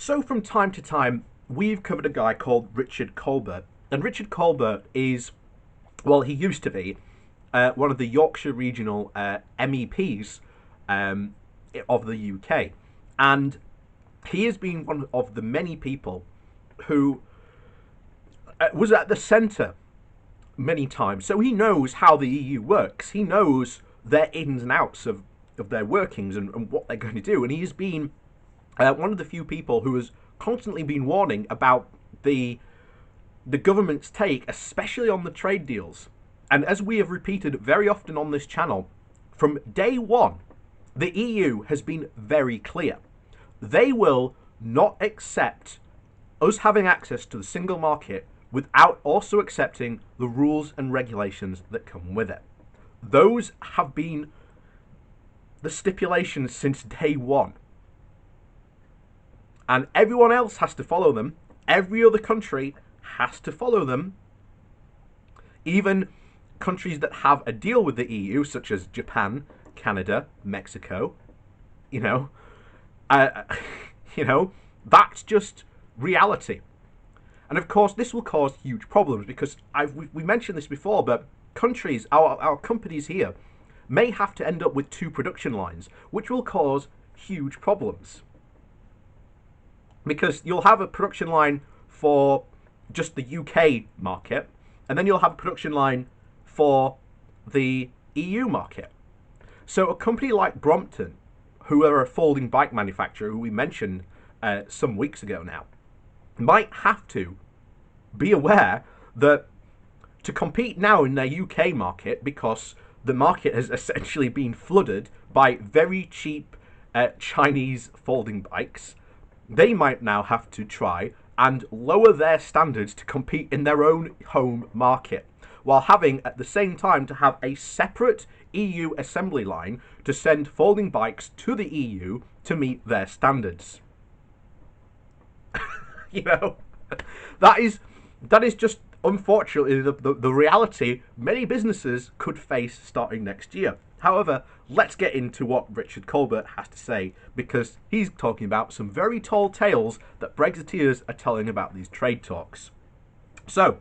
So from time to time, we've covered a guy called Richard Colbert. And Richard Colbert is, well, he used to be one of the Yorkshire Regional MEPs um, of the UK. And he has been one of the many people who was at the centre many times. So he knows how the EU works. He knows their ins and outs of their workings and what they're going to do. And he has been one of the few people who has constantly been warning about the government's take, especially on the trade deals. And as we have repeated very often on this channel, from day one, the EU has been very clear. They will not accept us having access to the single market without also accepting the rules and regulations that come with it. Those have been the stipulations since day one. And everyone else has to follow them. Every other country has to follow them. Even countries that have a deal with the EU, such as Japan, Canada, Mexico, you know, uh, that's just reality. And of course, this will cause huge problems because we mentioned this before, but countries, our companies here, may have to end up with two production lines, which will cause huge problems. Because you'll have a production line for just the UK market, and then you'll have a production line for the EU market. So a company like Brompton, who are a folding bike manufacturer, who we mentioned some weeks ago now, might have to be aware that to compete now in their UK market, because the market has essentially been flooded by very cheap Chinese folding bikes, they might now have to try and lower their standards to compete in their own home market, while having at the same time to have a separate EU assembly line to send folding bikes to the EU to meet their standards. you know, that is just unfortunately the reality many businesses could face starting next year. However, let's get into what Richard Colbert has to say, because he's talking about some very tall tales that Brexiteers are telling about these trade talks. So,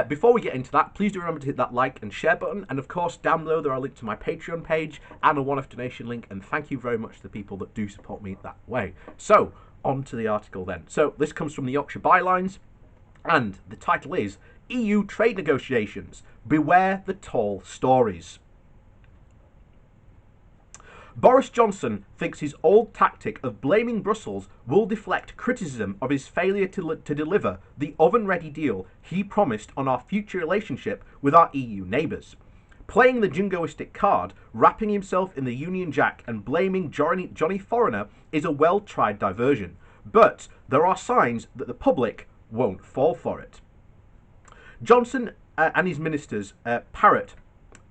before we get into that, please do remember to hit that like and share button. And of course, down below there are links to my Patreon page and a one-off donation link. And thank you very much to the people that do support me that way. So, on to the article then. So, this comes from the Yorkshire Bylines. And the title is EU Trade Negotiations. Beware the Tall Stories. Boris Johnson thinks his old tactic of blaming Brussels will deflect criticism of his failure to deliver the oven-ready deal he promised on our future relationship with our EU neighbours. Playing the jingoistic card, wrapping himself in the Union Jack and blaming Johnny Foreigner is a well-tried diversion, but there are signs that the public won't fall for it. Johnson and his ministers parrot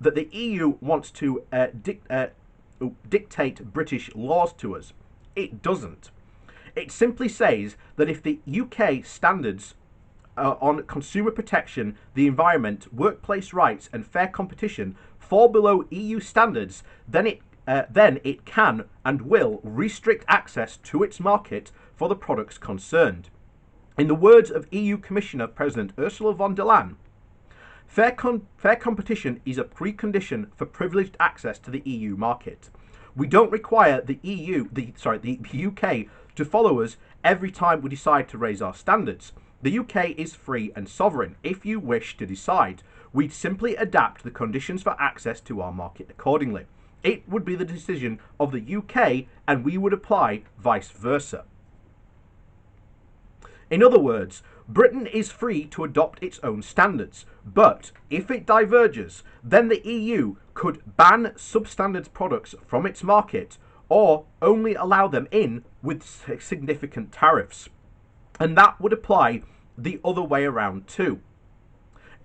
that the EU wants to dictate British laws to us. It doesn't. It simply says that if the UK standards on consumer protection, the environment, workplace rights and fair competition fall below EU standards, then it can and will restrict access to its market for the products concerned. In the words of EU Commissioner President Ursula von der Leyen, fair competition is a precondition for privileged access to the EU market. We don't require the UK to follow us every time we decide to raise our standards. The UK is free and sovereign if you wish to decide. We'd simply adapt the conditions for access to our market accordingly. It would be the decision of the UK and we would apply vice versa. In other words, Britain is free to adopt its own standards, but if it diverges, then the EU could ban substandard products from its market or only allow them in with significant tariffs. And that would apply the other way around too.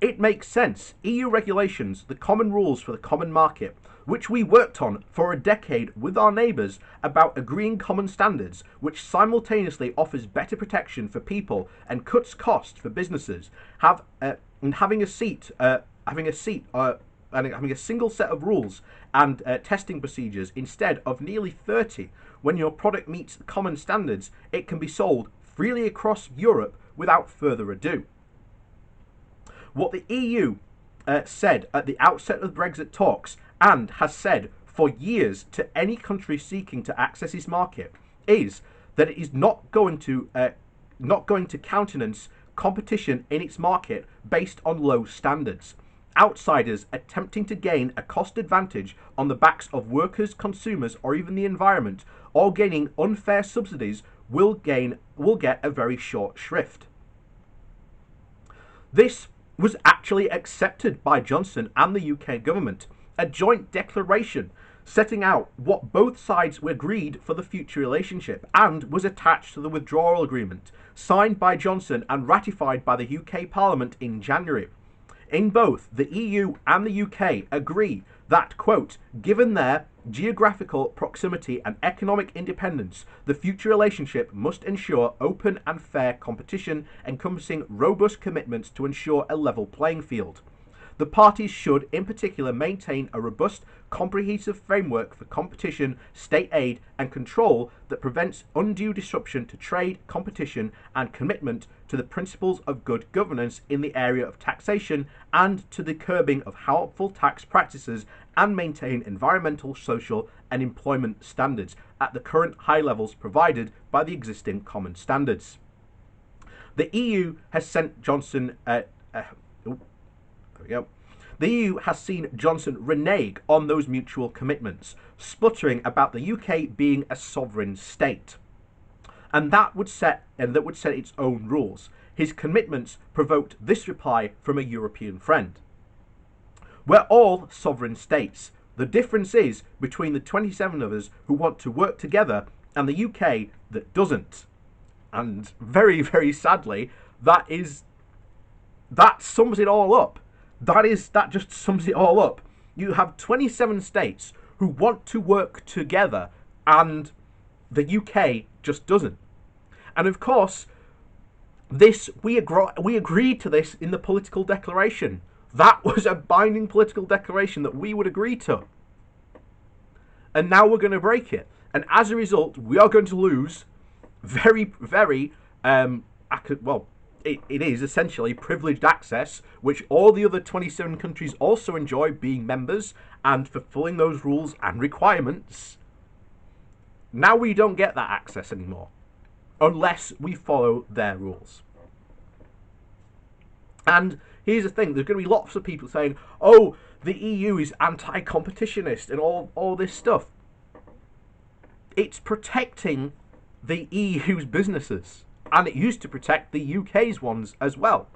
It makes sense. EU regulations, the common rules for the common market, which we worked on for a decade with our neighbours about agreeing common standards, which simultaneously offers better protection for people and cuts costs for businesses, having a seat and having a single set of rules and testing procedures instead of nearly 30, when your product meets common standards, it can be sold freely across Europe without further ado. What the EU said at the outset of the Brexit talks, and has said for years to any country seeking to access its market, is that it is not going to countenance competition in its market based on low standards. Outsiders attempting to gain a cost advantage on the backs of workers, consumers, or even the environment, or gaining unfair subsidies will get a very short shrift. This was actually accepted by Johnson and the UK government, a joint declaration setting out what both sides agreed for the future relationship, and was attached to the withdrawal agreement, signed by Johnson and ratified by the UK Parliament in January. In both, the EU and the UK agree that, quote, given their geographical proximity and economic independence, the future relationship must ensure open and fair competition, encompassing robust commitments to ensure a level playing field. The parties should, in particular, maintain a robust, comprehensive framework for competition, state aid, and control that prevents undue disruption to trade, competition, and commitment to the principles of good governance in the area of taxation and to the curbing of harmful tax practices, and maintain environmental, social, and employment standards at the current high levels provided by the existing common standards. The EU has sent Johnson. The EU has seen Johnson renege on those mutual commitments, spluttering about the UK being a sovereign state, and that would set its own rules. His commitments provoked this reply from a European friend: "We're all sovereign states. The difference is between the 27 of us who want to work together and the UK that doesn't." And very, very sadly, that sums it all up. That just sums it all up. You have 27 states who want to work together, and the UK just doesn't. And of course, we agreed to this in the political declaration. That was a binding political declaration that we would agree to. And now we're going to break it. And as a result, we are going to lose very, very, it is essentially privileged access, which all the other 27 countries also enjoy, being members and fulfilling those rules and requirements. Now we don't get that access anymore, unless we follow their rules. And here's the thing, there's going to be lots of people saying, oh, the EU is anti-competitionist and all this stuff. It's protecting the EU's businesses, and it used to protect the UK's ones as well.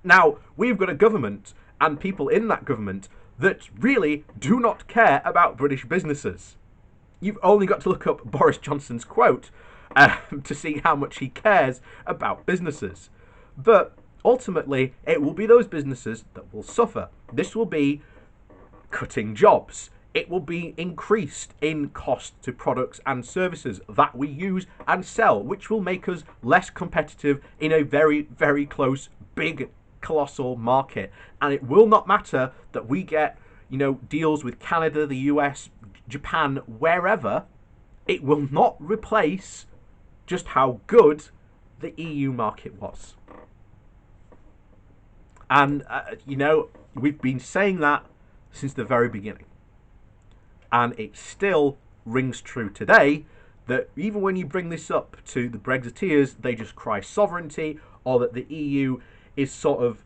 Now, we've got a government and people in that government that really do not care about British businesses. You've only got to look up Boris Johnson's quote to see how much he cares about businesses. But ultimately, it will be those businesses that will suffer. This will be cutting jobs. It will be increased in cost to products and services that we use and sell, which will make us less competitive in a very, very close, big, colossal market. And it will not matter that we get, deals with Canada, the US, Japan, wherever. It will not replace just how good the EU market was. And, we've been saying that since the very beginning. And it still rings true today that even when you bring this up to the Brexiteers, they just cry sovereignty, or that the EU is sort of,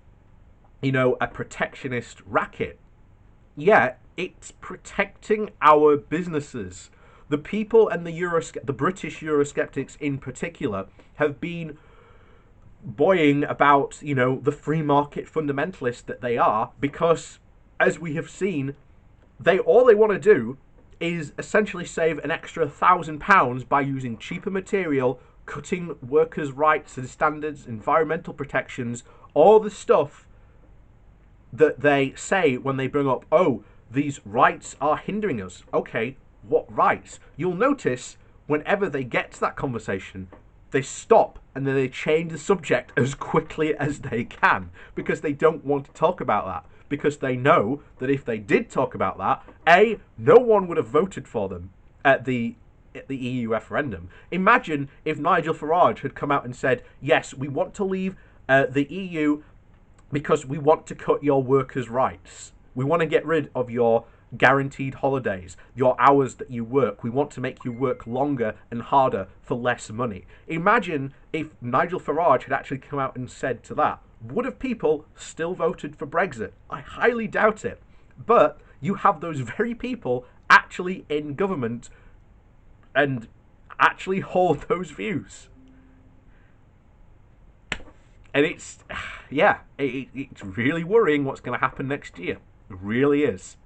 a protectionist racket. Yeah, it's protecting our businesses. The people and the British Eurosceptics in particular have been buoying about, the free market fundamentalists that they are, because, as we have seen, all they want to do is essentially save an extra £1,000 by using cheaper material, cutting workers' rights and standards, environmental protections, all the stuff that they say when they bring up, oh, these rights are hindering us. Okay, what rights? You'll notice whenever they get to that conversation, they stop and then they change the subject as quickly as they can, because they don't want to talk about that. because they know that if they did talk about that, A, no one would have voted for them at the EU referendum. Imagine if Nigel Farage had come out and said, yes, we want to leave the EU because we want to cut your workers' rights. We want to get rid of your guaranteed holidays, your hours that you work. We want to make you work longer and harder for less money. Imagine if Nigel Farage had actually come out and said to that. Would have people still voted for Brexit? I highly doubt it. But you have those very people actually in government and actually hold those views. And it's, yeah, it's really worrying what's going to happen next year. It really is.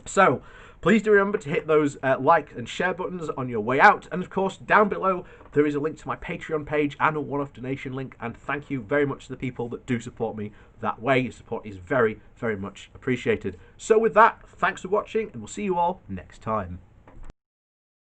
So, please do remember to hit those like and share buttons on your way out. And of course, down below, there is a link to my Patreon page and a one-off donation link. And thank you very much to the people that do support me that way. Your support is very, very much appreciated. So with that, thanks for watching, and we'll see you all next time.